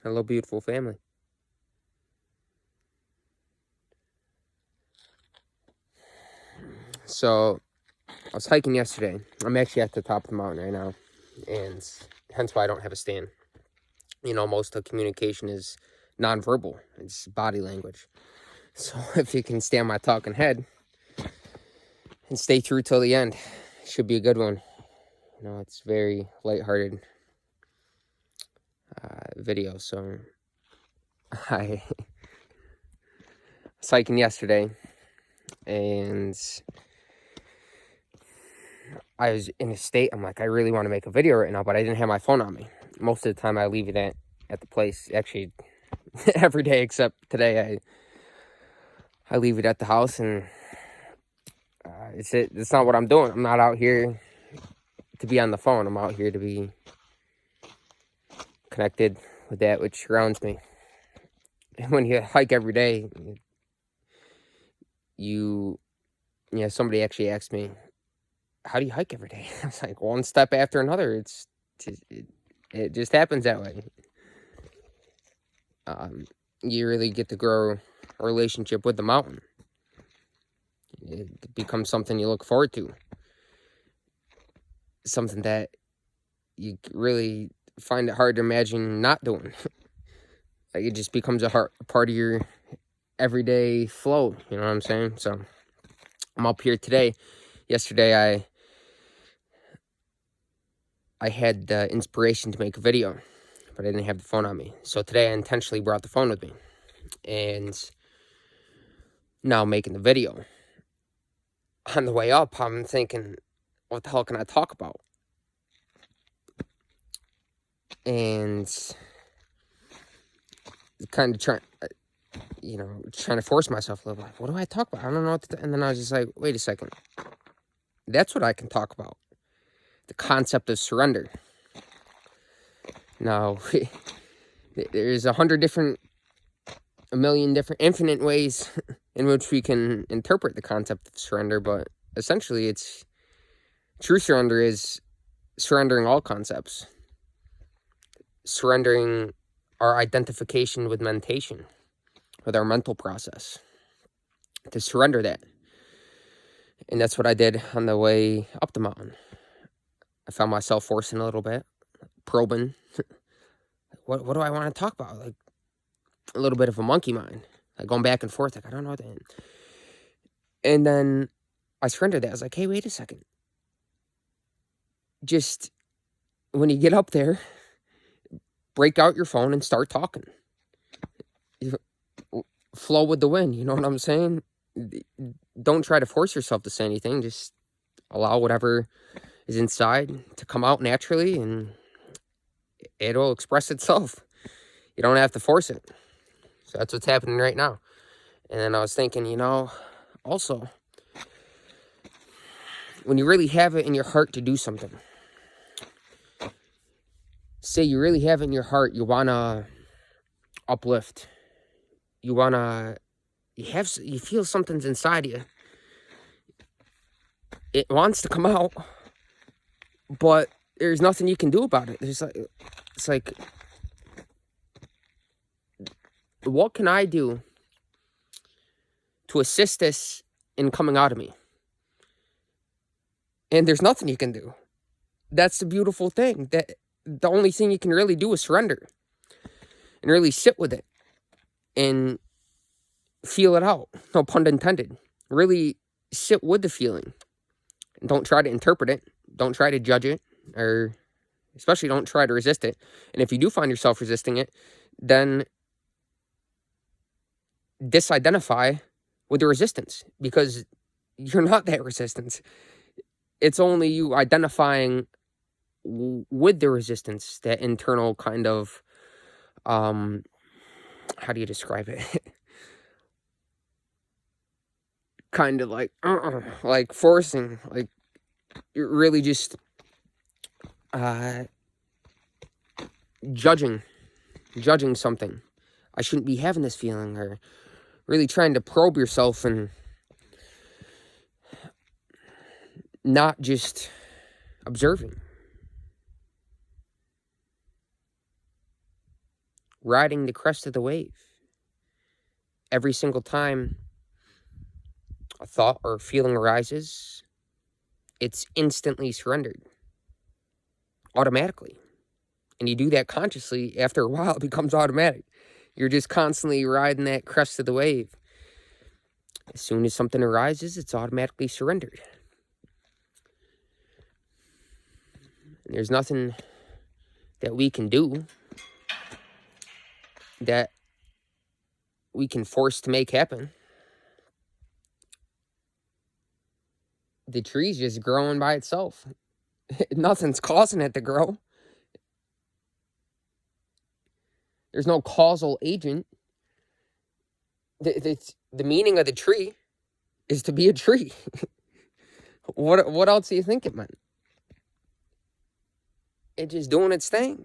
Hello, beautiful family. So, I was hiking yesterday. I'm actually at the top of the mountain right now, and hence why I don't have a stand. Most of communication is nonverbal, it's body language. So, if you can stay on my talking head and stay through till the end, it should be a good one. It's very lighthearted video. So, I was hiking yesterday, and I was in a state, I'm like, I really want to make a video right now, but I didn't have my phone on me. Most of the time I leave it at the place. Actually, every day except today, I leave it at the house, and it's not what I'm doing. I'm not out here to be on the phone. I'm out here to be connected with that which surrounds me. And when you hike every day, somebody actually asked me, how do you hike every day? I was like, one step after another. It just happens that way. You really get to grow a relationship with the mountain. It becomes something you look forward to. Something that you really find it hard to imagine not doing. Like, it just becomes a part of your everyday flow. You know what I'm saying? So I'm up here today. Yesterday, I had the inspiration to make a video, but I didn't have the phone on me. So today I intentionally brought the phone with me, and now I'm making the video. On the way up, I'm thinking, what the hell can I talk about? And kind of trying to force myself a little bit. What do I talk about? I don't know what to and then I was just like, wait a second. That's what I can talk about. The concept of surrender. Now, there's 100 different, a million different, infinite ways in which we can interpret the concept of surrender, but essentially true surrender is surrendering all concepts. Surrendering our identification with mentation, with our mental process. To surrender that. And that's what I did on the way up the mountain. I found myself forcing a little bit, probing. What do I want to talk about? Like, a little bit of a monkey mind. Like, going back and forth. Like, I don't know what to... And then I surrendered that. I was like, hey, wait a second. Just, when you get up there, break out your phone and start talking. Flow with the wind, you know what I'm saying? Don't try to force yourself to say anything. Just allow whatever is inside to come out naturally, and it'll express itself. You don't have to force it. So that's what's happening right now. And then I was thinking, also, when you really have it in your heart to do something, say you really have it in your heart, you want to uplift, you feel something's inside you. It wants to come out, but there's nothing you can do about it. It's like, what can I do to assist this in coming out of me? And there's nothing you can do. That's the beautiful thing. That the only thing you can really do is surrender and really sit with it and feel it out. No pun intended. Really sit with the feeling. And don't try to interpret it. Don't try to judge it, or especially don't try to resist it. And if you do find yourself resisting it, then disidentify with the resistance, because you're not that resistance. It's only you identifying with the resistance, that internal kind of, how do you describe it? Kind of like forcing, like you're really just judging something. I shouldn't be having this feeling, or really trying to probe yourself and not just observing. riding the crest of the wave. Every single time a thought or feeling arises, it's instantly surrendered, automatically. And you do that consciously. After a while, it becomes automatic. You're just constantly riding that crest of the wave. As soon as something arises, it's automatically surrendered. And there's nothing that we can do that we can force to make happen. The tree's just growing by itself. Nothing's causing it to grow. There's no causal agent. The meaning of the tree is to be a tree. What else do you think it meant? It's just doing its thing.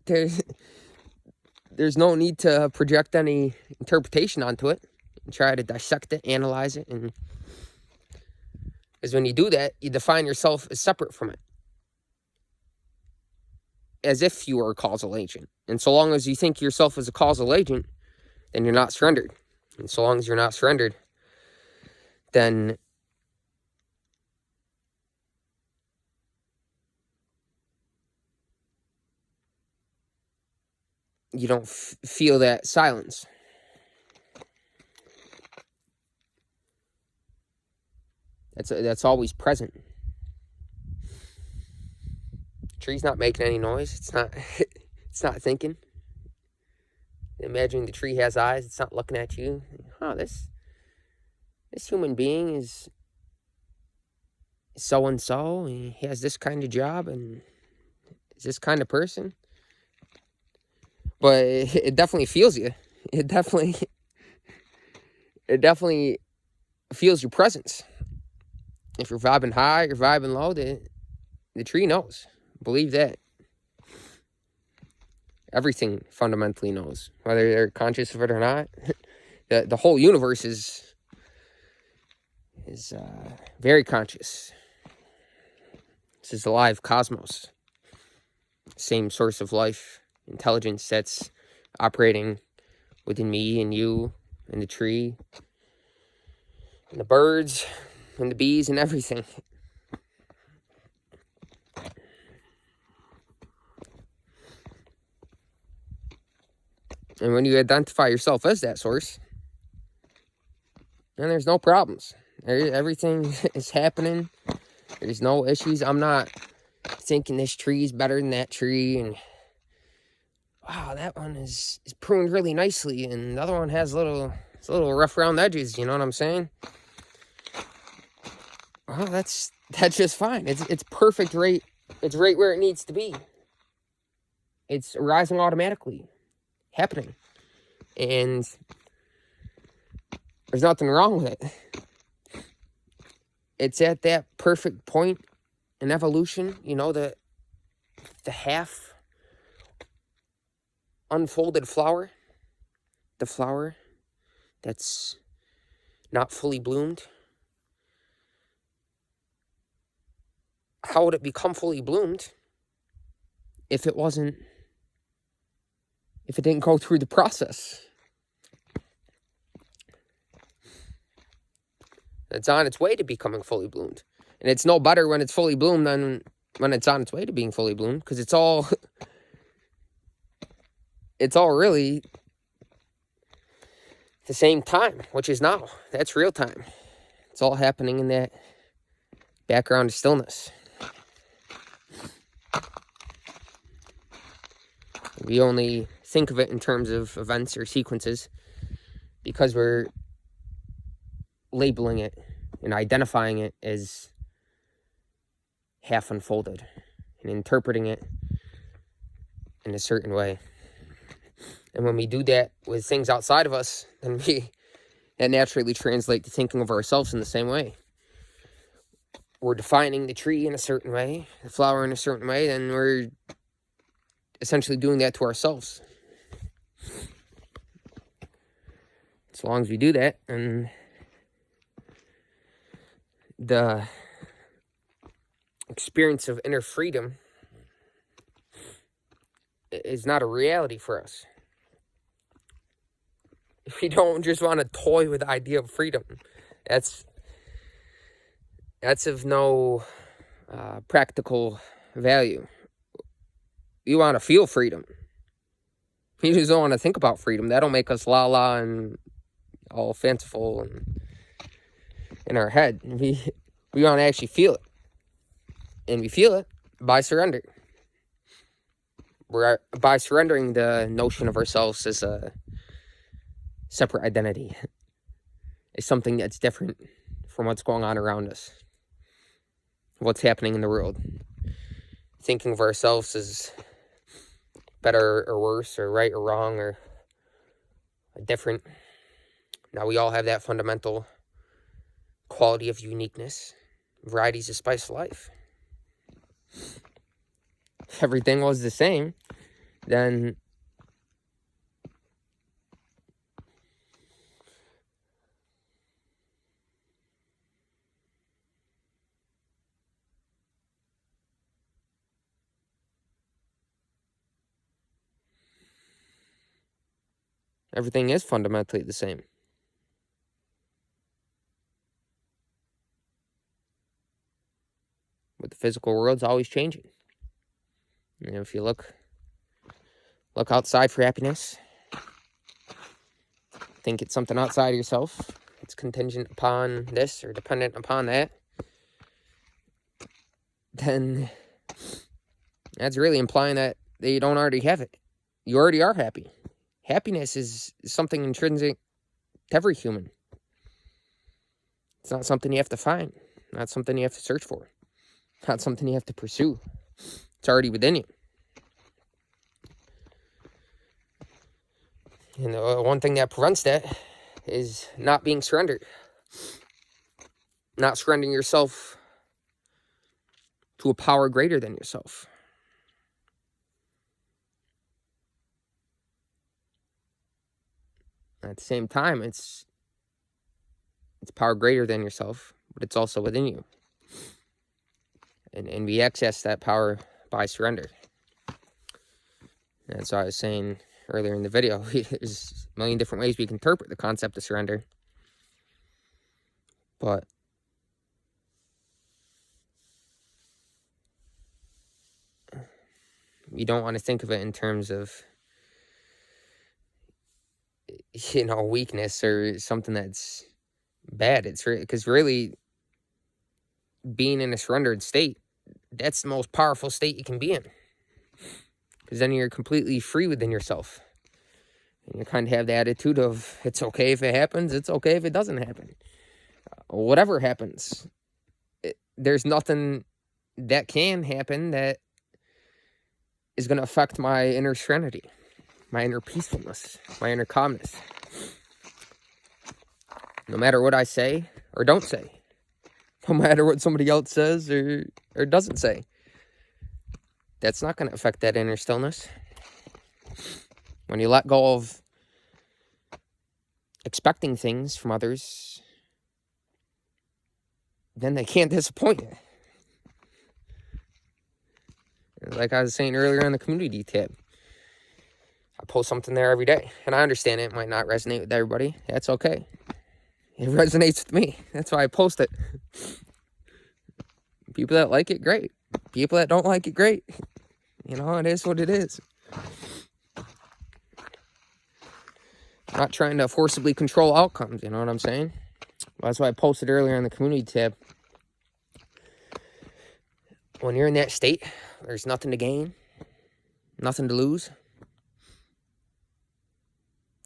There's no need to project any interpretation onto it and try to dissect it, analyze it, and because when you do that, you define yourself as separate from it, as if you were a causal agent. And so long as you think yourself as a causal agent, then you're not surrendered. And so long as you're not surrendered, then you don't feel that silence. That's always present. The tree's not making any noise. It's not thinking. Imagine the tree has eyes. It's not looking at you. Oh, this human being is so and so. He has this kind of job and is this kind of person. But it definitely feels you. It definitely feels your presence. If you're vibing high, you're vibing low, the tree knows. Believe that. Everything fundamentally knows, whether they're conscious of it or not. The whole universe is very conscious. This is the live cosmos. Same source of life, intelligence that's operating within me and you and the tree and the birds and the bees and everything. And when you identify yourself as that source, then there's no problems. Everything is happening. There's no issues. I'm not thinking this tree is better than that tree, and wow, that one is pruned really nicely, and the other one has little rough round edges. You know what I'm saying? Well, that's just fine. It's perfect right. It's right where it needs to be. It's rising automatically, happening, and there's nothing wrong with it. It's at that perfect point in evolution. You know, the half unfolded flower, the flower that's not fully bloomed. How would it become fully bloomed if it didn't go through the process? It's on its way to becoming fully bloomed. And it's no better when it's fully bloomed than when it's on its way to being fully bloomed, because it's all really the same time, which is now. That's real time. It's all happening in that background of stillness. We only think of it in terms of events or sequences because we're labeling it and identifying it as half unfolded and interpreting it in a certain way. And when we do that with things outside of us, then that naturally translates to thinking of ourselves in the same way. We're defining the tree in a certain way, the flower in a certain way, then we're essentially doing that to ourselves. As long as we do that, and the experience of inner freedom is not a reality for us. We don't just want to toy with the idea of freedom. That's of no practical value. You want to feel freedom. You just don't want to think about freedom. That'll make us la and all fanciful and in our head. We want to actually feel it. And we feel it by surrender. By surrendering the notion of ourselves as a separate identity. It's something that's different from what's going on around us. What's happening in the world. Thinking of ourselves as better or worse or right or wrong or different. Now we all have that fundamental quality of uniqueness. Variety's the spice of life. If everything was the same, then everything is fundamentally the same. But the physical world's always changing. And if you look outside for happiness, think it's something outside yourself, it's contingent upon this or dependent upon that, then that's really implying that you don't already have it. You already are happy. Happiness is something intrinsic to every human. It's not something you have to find. Not something you have to search for. Not something you have to pursue. It's already within you. And one thing that prevents that is not being surrendered. Not surrendering yourself to a power greater than yourself. At the same time, it's power greater than yourself, but it's also within you. And we access that power by surrender. And that's what I was saying earlier in the video. There's a million different ways we can interpret the concept of surrender. But you don't want to think of it in terms of, weakness or something that's bad. It's because really being in a surrendered state, that's the most powerful state you can be in. Because then you're completely free within yourself. And you kind of have the attitude of, it's okay if it happens, it's okay if it doesn't happen. Whatever happens, there's nothing that can happen that is going to affect my inner serenity, my inner peacefulness, my inner calmness. No matter what I say or don't say. No matter what somebody else says or doesn't say. That's not going to affect that inner stillness. When you let go of expecting things from others, then they can't disappoint you. Like I was saying earlier on the community tab, I post something there every day. And I understand it might not resonate with everybody. That's okay. It resonates with me. That's why I post it. People that like it, great. People that don't like it, great. It is what it is. I'm not trying to forcibly control outcomes, you know what I'm saying? Well, that's why I posted earlier in the community tab. When you're in that state, there's nothing to gain, nothing to lose.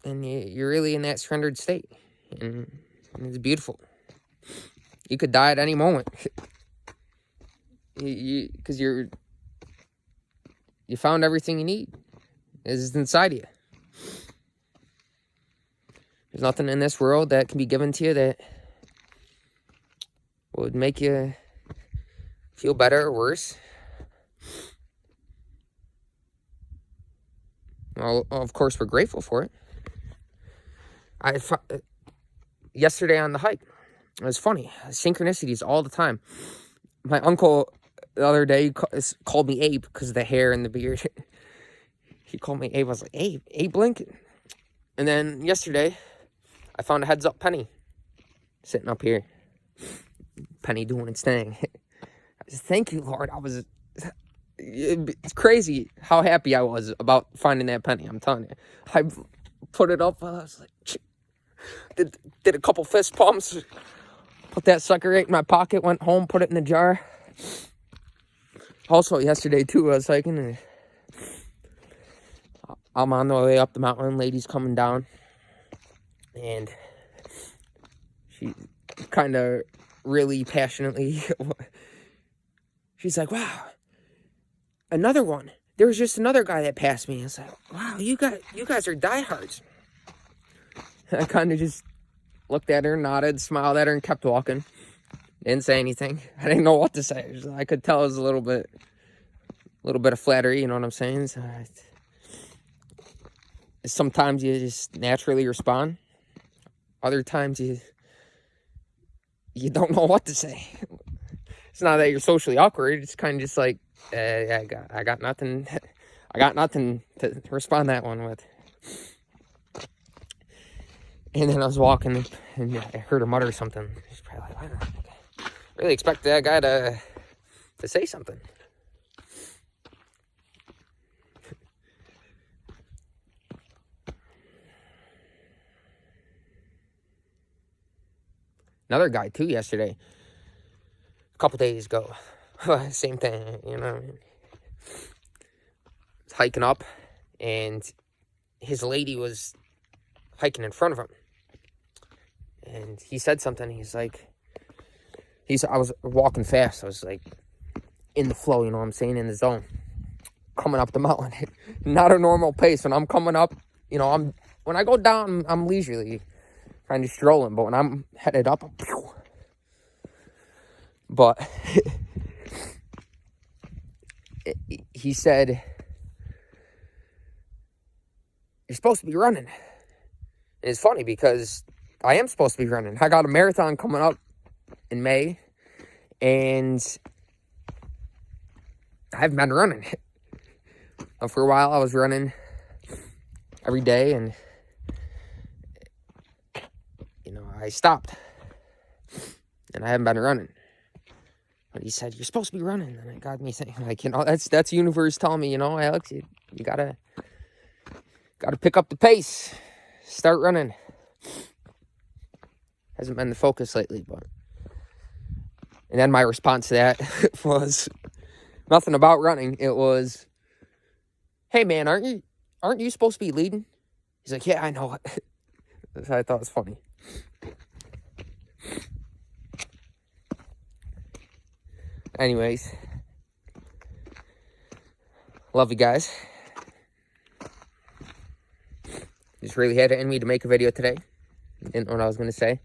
And you're really in that surrendered state. And it's beautiful. You could die at any moment. Because you found everything you need. It's inside of you. There's nothing in this world that can be given to you that would make you feel better or worse. Well, of course, we're grateful for it. Yesterday on the hike, it was funny. Synchronicities all the time. My uncle the other day called me Abe because of the hair and the beard. he called me Abe. I was like, Abe Lincoln. And then yesterday, I found a heads-up penny sitting up here. Penny doing its thing. I said, thank you, Lord. It's crazy how happy I was about finding that penny. I'm telling you. I put it up. I was like, did a couple fist pumps. Put that sucker right in my pocket. Went home, put it in the jar. Also, yesterday, too, I was hiking. And I'm on the way up the mountain. Lady's coming down. And she kind of really passionately, she's like, wow, another one. There was just another guy that passed me. I was like, wow, you guys are diehards. I kind of just looked at her, nodded, smiled at her, and kept walking. Didn't say anything. I didn't know what to say. I could tell it was a little bit of flattery, you know what I'm saying? So sometimes you just naturally respond. Other times you don't know what to say. It's not that you're socially awkward. It's kind of just like, I got nothing. I got nothing to respond that one with. And then I was walking, and I heard her mutter something. She's probably like, I really expect that guy to say something. Another guy, too, yesterday. A couple days ago. Same thing, you know. Hiking up, and his lady was hiking in front of him. And he said something. I was walking fast. I was like in the flow, you know what I'm saying, in the zone. Coming up the mountain. Not a normal pace. When I'm coming up, you know, when I go down, I'm leisurely, kind of strolling. But when I'm headed up, but he said, you're supposed to be running. And it's funny because I am supposed to be running. I got a marathon coming up in May, and I haven't been running. For a while, I was running every day, and, you know, I stopped, and I haven't been running. But he said, you're supposed to be running, and it got me thinking, like, you know, that's the universe telling me, you know, Alex, you gotta pick up the pace, start running. Hasn't been the focus lately, but. And then my response to that was nothing about running. It was, hey man, aren't you supposed to be leading? He's like, yeah, I know it. I thought it was funny. Anyways, love you guys. Just really had it in me to make a video today. Didn't know what I was going to say.